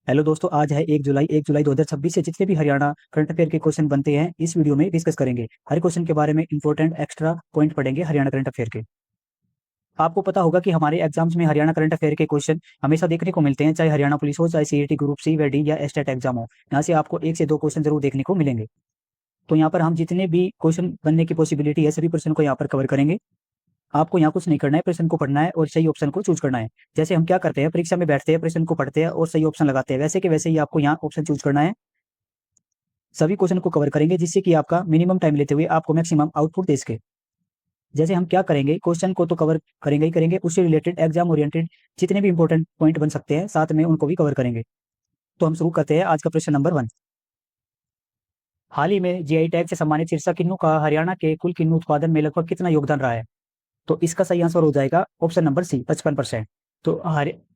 Hello दोस्तों, आज है 1 जुलाई 2026 से जितने भी हरियाणा करंट अफेयर के क्वेश्चन बनते हैं इस वीडियो में डिस्कस करेंगे। हर क्वेश्चन के बारे में इंपॉर्टेंट एक्स्ट्रा पॉइंट पढ़ेंगे हरियाणा करंट अफेयर के। आपको पता होगा कि हमारे एग्जाम्स में हरियाणा करंट अफेयर के क्वेश्चन हमेशा देखने को मिलते हैं, चाहे हरियाणा पुलिस हो, चाहे सीईटी ग्रुप सी व डी या एस्टेट एग्जाम हो। यहाँ से आपको 1 से 2 क्वेश्चन जरूर देखने को मिलेंगे। तो यहाँ पर हम जितने भी क्वेश्चन बनने की पॉसिबिलिटी है सभी क्वेश्चन को यहाँ पर कवर करेंगे। आपको यहाँ कुछ नहीं करना है, प्रश्न को पढ़ना है और सही ऑप्शन को चूज करना है। जैसे हम क्या करते हैं, परीक्षा में बैठते हैं, प्रश्न को पढ़ते हैं और सही ऑप्शन लगाते हैं, वैसे के वैसे ही आपको यहाँ ऑप्शन चूज करना है। सभी क्वेश्चन को कवर करेंगे जिससे कि आपका मिनिमम टाइम लेते हुए आपको मैक्सिमम आउटपुट दे सके। जैसे हम क्या करेंगे, क्वेश्चन को तो कवर करेंगे ही करेंगे, उससे रिलेटेड एग्जाम ओरिएंटेड जितने भी इंपॉर्टेंट पॉइंट बन सकते हैं साथ में उनको भी कवर करेंगे। तो हम शुरू करते हैं आज का प्रश्न नंबर 1। हाल ही में जीआई टैग से सम्मानित सिरसा किन्नू का हरियाणा के कुल किन्नू उत्पादन में लगभग कितना योगदान रहा है? तो इसका सही आंसर हो जाएगा ऑप्शन नंबर सी, 55%। तो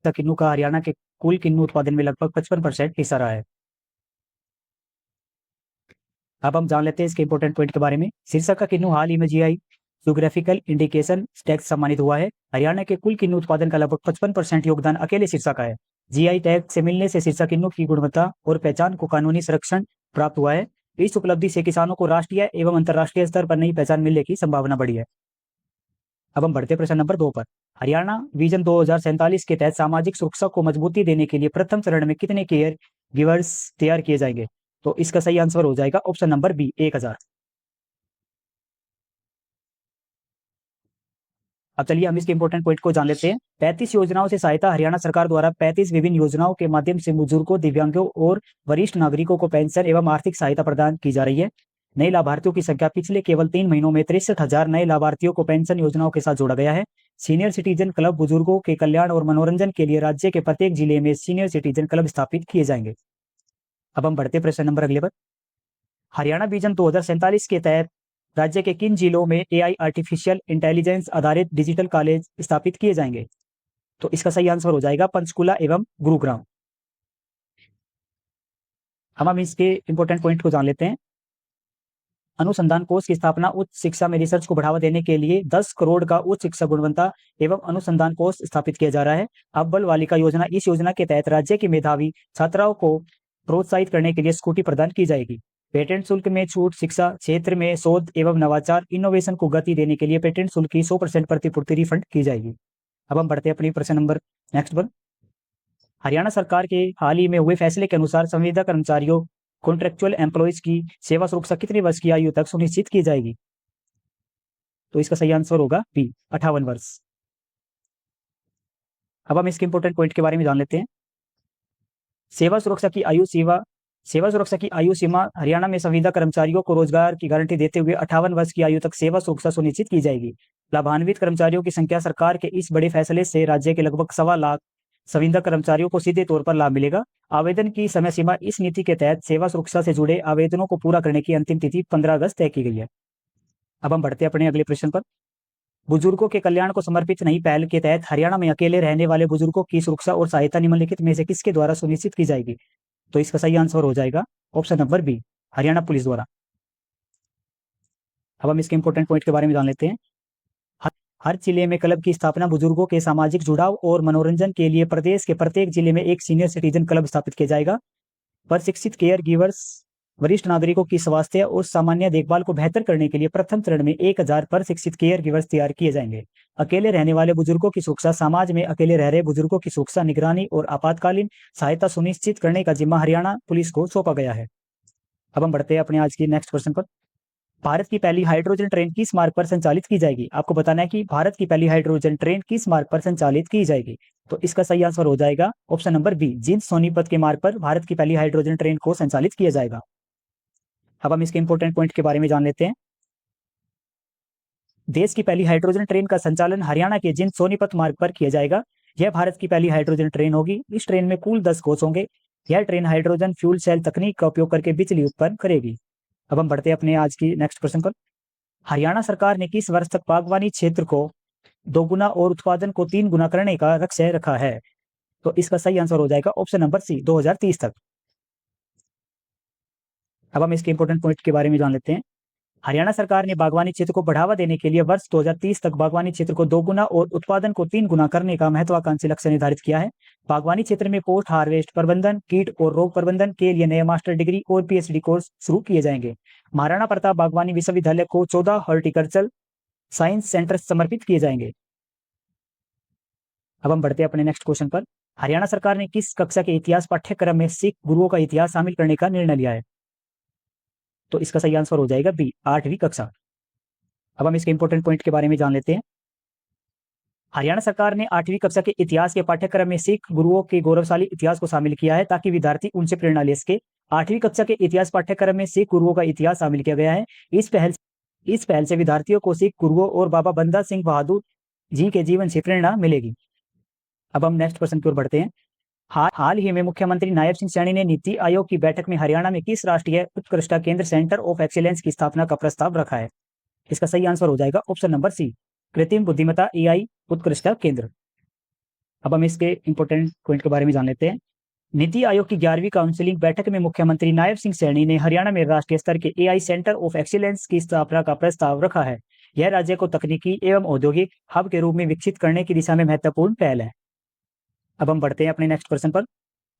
किन्नू का हरियाणा के कुल किन्नू उत्पादन में लगभग 55% हिस्सा रहा है। अब हम जान लेते हैं इसके इंपॉर्टेंट पॉइंट के बारे में। सिरसा का किन्नू हाल ही में जीआई ज्योग्राफिकल इंडिकेशन टैग सम्मानित हुआ है। हरियाणा के कुल किन्नू उत्पादन का लगभग 55% योगदान अकेले सिरसा का है। जीआई टैग से मिलने से सिरसा किन्नू की गुणवत्ता और पहचान को कानूनी संरक्षण प्राप्त हुआ है। इस उपलब्धि से किसानों को राष्ट्रीय एवं अंतर्राष्ट्रीय स्तर पर नई पहचान मिलने की संभावना बढ़ी है। अब हम बढ़ते प्रश्न नंबर 2 पर। हरियाणा विजन 2047 के तहत सामाजिक सुरक्षा को मजबूती देने के लिए प्रथम चरण में कितने केयर गिवर्स तैयार किए जाएंगे? तो इसका सही आंसर हो जाएगा ऑप्शन नंबर बी, 1000। अब चलिए हम इसके इंपॉर्टेंट पॉइंट को जान लेते हैं। 35 योजनाओं से सहायता। हरियाणा सरकार द्वारा 35 विभिन्न योजनाओं के माध्यम से बुजुर्गों, दिव्यांगों और वरिष्ठ नागरिकों को पेंशन एवं आर्थिक सहायता प्रदान की जा रही है। नए लाभार्थियों की संख्या पिछले केवल 3 महीनों में 63,000 नए लाभार्थियों को पेंशन योजनाओं के साथ जोड़ा गया है। सीनियर सिटीजन क्लब बुजुर्गों के कल्याण और मनोरंजन के लिए राज्य के प्रत्येक जिले में सीनियर सिटीजन क्लब स्थापित किए जाएंगे। अब हम बढ़ते प्रश्न नंबर अगले पर। हरियाणा विजन 2047 के तहत राज्य के किन जिलों में एआई आर्टिफिशियल इंटेलिजेंस आधारित डिजिटल कॉलेज स्थापित किए जाएंगे? तो इसका सही आंसर हो जाएगा पंचकुला एवं गुरुग्राम। हम इसके इंपॉर्टेंट पॉइंट को जान लेते हैं। अनुसंधान कोष की स्थापना उच्च शिक्षा में रिसर्च को बढ़ावा देने के लिए 10 करोड़ का उच्च शिक्षा गुणवत्ता एवं अनुसंधान कोष स्थापित किया जा रहा है। अव्वल बालिका योजना, इस योजना के तहत राज्य की मेधावी छात्राओं को प्रोत्साहित करने के लिए स्कूटी प्रदान की जाएगी। पेटेंट शुल्क में छूट। शिक्षा क्षेत्र में शोध एवं नवाचार इनोवेशन को गति देने के लिए पेटेंट शुल्क की 100% प्रतिपूर्ति रिफंड की जाएगी। अब हम बढ़ते हैं अपनी प्रश्न नंबर नेक्स्ट पर। हरियाणा सरकार के हाल ही में हुए फैसले के अनुसार संविदा कर्मचारियों, कॉन्ट्रेक्चुअल एम्प्लॉयज की सेवा सुरक्षा कितने वर्ष की आयु तक सुनिश्चित की जाएगी? तो इसका सही आंसर होगा बी, 58 वर्ष। अब हम इसके इंपॉर्टेंट पॉइंट के बारे में जान लेते हैं। सेवा सुरक्षा की आयु सीमा। हरियाणा में संविदा कर्मचारियों को रोजगार की गारंटी देते हुए 58 वर्ष की आयु तक सेवा सुरक्षा सुनिश्चित की जाएगी। लाभान्वित कर्मचारियों की संख्या। सरकार के इस बड़े फैसले से राज्य के लगभग 1.25 लाख संविदा कर्मचारियों को सीधे तौर पर लाभ मिलेगा। आवेदन की समय सीमा। इस नीति के तहत सेवा सुरक्षा से जुड़े आवेदनों को पूरा करने की अंतिम तिथि 15 अगस्त तय की गई है। अब हम बढ़ते हैं अपने अगले प्रश्न पर। बुजुर्गों के कल्याण को समर्पित नई पहल के तहत हरियाणा में अकेले रहने वाले बुजुर्गों की सुरक्षा और सहायता निम्नलिखित में से किसके द्वारा सुनिश्चित की जाएगी? तो इसका सही आंसर हो जाएगा option number B, Haryana police द्वारा। अब हम इसके इंपॉर्टेंट पॉइंट के बारे में जान लेते हैं। हर जिले में क्लब की स्थापना। बुजुर्गों के सामाजिक जुड़ाव और मनोरंजन के लिए प्रदेश के प्रत्येक जिले में एक सीनियर सिटीजन क्लब स्थापित किया जाएगा। प्रशिक्षित केयर गिवर्स वरिष्ठ नागरिकों की स्वास्थ्य और सामान्य देखभाल को बेहतर करने के लिए प्रथम चरण में 1000 प्रशिक्षित केयर गिवर्स तैयार किए जाएंगे। अकेले रहने वाले बुजुर्गों की सुरक्षा। समाज में अकेले रह रहे बुजुर्गों की सुरक्षा, निगरानी और आपातकालीन सहायता सुनिश्चित करने का जिम्मा हरियाणा पुलिस को सौंपा गया है। अब हम बढ़ते हैं अपने आज की नेक्स्ट क्वेश्चन पर। भारत की पहली हाइड्रोजन ट्रेन किस मार्ग पर संचालित की जाएगी? आपको बताना है कि भारत की पहली हाइड्रोजन ट्रेन किस मार्ग पर संचालित की जाएगी। तो इसका सही आंसर हो जाएगा option number B, Jind Sonipat के मार्ग पर भारत की पहली हाइड्रोजन ट्रेन को संचालित किया जाएगा। अब हम इसके इंपॉर्टेंट पॉइंट के बारे में जान लेते हैं। देश की पहली हाइड्रोजन ट्रेन का संचालन हरियाणा के जींद सोनीपत मार्ग पर किया जाएगा। यह भारत की पहली हाइड्रोजन ट्रेन होगी। इस ट्रेन में कुल 10 कोच होंगे। यह ट्रेन हाइड्रोजन फ्यूल सेल तकनीक का उपयोग करके बिजली उत्पन्न करेगी। अब हम बढ़ते हैं अपने आज की नेक्स्ट क्वेश्चन पर। हरियाणा सरकार ने किस वर्ष तक बागवानी क्षेत्र को 2 गुना और उत्पादन को 3 गुना करने का लक्ष्य रखा है? तो इसका सही आंसर हो जाएगा ऑप्शन नंबर सी, 2030 तक। अब हम इसके इंपॉर्टेंट पॉइंट के बारे में जान लेते हैं। हरियाणा सरकार ने बागवानी क्षेत्र को बढ़ावा देने के लिए वर्ष 2030 तक बागवानी क्षेत्र को 2 गुना और उत्पादन को 3 गुना करने का महत्वाकांक्षी लक्ष्य निर्धारित किया है। बागवानी क्षेत्र में पोस्ट हार्वेस्ट प्रबंधन, कीट और रोग प्रबंधन के लिए नए मास्टर डिग्री और पीएचडी कोर्स शुरू किए जाएंगे। महाराणा प्रताप बागवानी विश्वविद्यालय को 14 हॉर्टिकल्चर साइंस सेंटर समर्पित किए जाएंगे। अब हम बढ़ते हैं अपने नेक्स्ट क्वेश्चन पर। हरियाणा सरकार ने किस कक्षा के इतिहास पाठ्यक्रम में सिख गुरुओं का इतिहास शामिल करने का निर्णय लिया है? तो इसका सही आंसर हो जाएगा बी, 8वीं कक्षा। अब हम इसके इंपॉर्टेंट पॉइंट के बारे में जान लेते हैं। हरियाणा सरकार ने 8वीं कक्षा के इतिहास के पाठ्यक्रम में सिख गुरुओं के गौरवशाली इतिहास को शामिल किया है ताकि विद्यार्थी उनसे प्रेरणा ले सके। 8वीं कक्षा के इतिहास पाठ्यक्रम में सिख गुरुओं का इतिहास शामिल किया गया है। इस पहल से विद्यार्थियों को सिख गुरुओं और बाबा बंदा सिंह बहादुर जी के जीवन से प्रेरणा मिलेगी। अब हम नेक्स्ट क्वेश्चन की ओर बढ़ते हैं। हाल ही में मुख्यमंत्री नायब सिंह सैनी ने नीति आयोग की बैठक में हरियाणा में किस राष्ट्रीय उत्कृष्टता केंद्र सेंटर ऑफ एक्सीलेंस की स्थापना का प्रस्ताव रखा है? इसका सही आंसर हो जाएगा ऑप्शन नंबर सी, कृत्रिम बुद्धिमत्ता एआई उत्कृष्टता केंद्र। अब हम इसके इंपॉर्टेंट पॉइंट के बारे में जान लेते हैं। नीति आयोग की 11वीं काउंसिलिंग बैठक में मुख्यमंत्री नायब सिंह सैनी ने हरियाणा में राष्ट्रीय स्तर के एआई सेंटर ऑफ एक्सीलेंस की स्थापना का प्रस्ताव रखा है। यह राज्य को तकनीकी एवं औद्योगिक हब के रूप में विकसित करने की दिशा में महत्वपूर्ण पहल है। अब हम बढ़ते हैं अपने नेक्स्ट क्वेश्चन पर।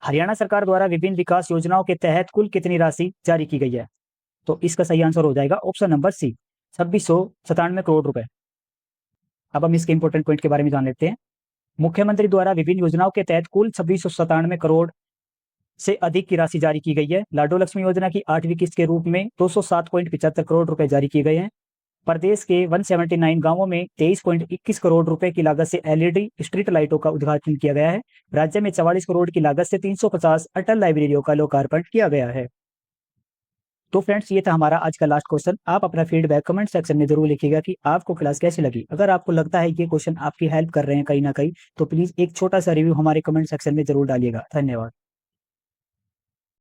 हरियाणा सरकार द्वारा विभिन्न विकास योजनाओं के तहत कुल कितनी राशि जारी की गई है? तो इसका सही आंसर हो जाएगा ऑप्शन नंबर सी, 2697 करोड़ रुपए। अब हम इसके इंपॉर्टेंट पॉइंट के बारे में जान लेते हैं। मुख्यमंत्री द्वारा विभिन्न योजनाओं के तहत कुल 2697 करोड़ से अधिक की राशि जारी की गई है। लाडो लक्ष्मी योजना की 8वीं किस्त के रूप में 207.75 करोड़ रुपए जारी किए गए हैं। प्रदेश के 179 गांवों में 23.21 करोड़ रुपए की लागत से एलईडी स्ट्रीट लाइटों का उद्घाटन किया गया है। राज्य में 44 करोड़ की लागत से 350 अटल लाइब्रेरियों का लोकार्पण किया गया है। तो फ्रेंड्स, ये था हमारा आज का लास्ट क्वेश्चन। आप अपना फीडबैक कमेंट सेक्शन में जरूर लिखिएगा कि आपको क्लास कैसी लगी। अगर आपको लगता है कि ये क्वेश्चन आपकी हेल्प कर रहे हैं कहीं ना कहीं, तो प्लीज एक छोटा सा रिव्यू हमारे कमेंट सेक्शन में जरूर डालिएगा। धन्यवाद।